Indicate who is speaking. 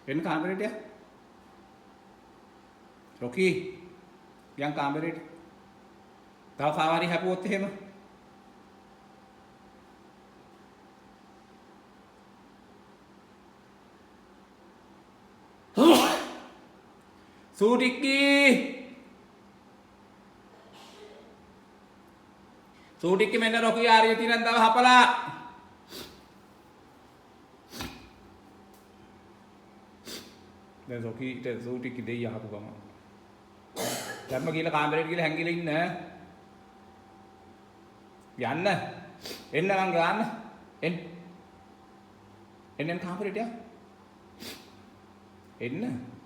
Speaker 1: එන්න කාමරේට යා. රොකි යන් කාමරේට. තව කාවාරි හැපුවොත් එහෙම. සූටික්කි සූටික්කි මෙන්න රොකි ආරිය තිරන් තව හපලා. දැන් රොකිට සූටික්කි දෙයි අහපු ගම. දැම්ම ගිහලා කාමරේට ගිහලා හැංගිලා ඉන්න. යන්න. එන්න මං ගාන්න. එන්න. එන්න කාමරේට යා. එන්න.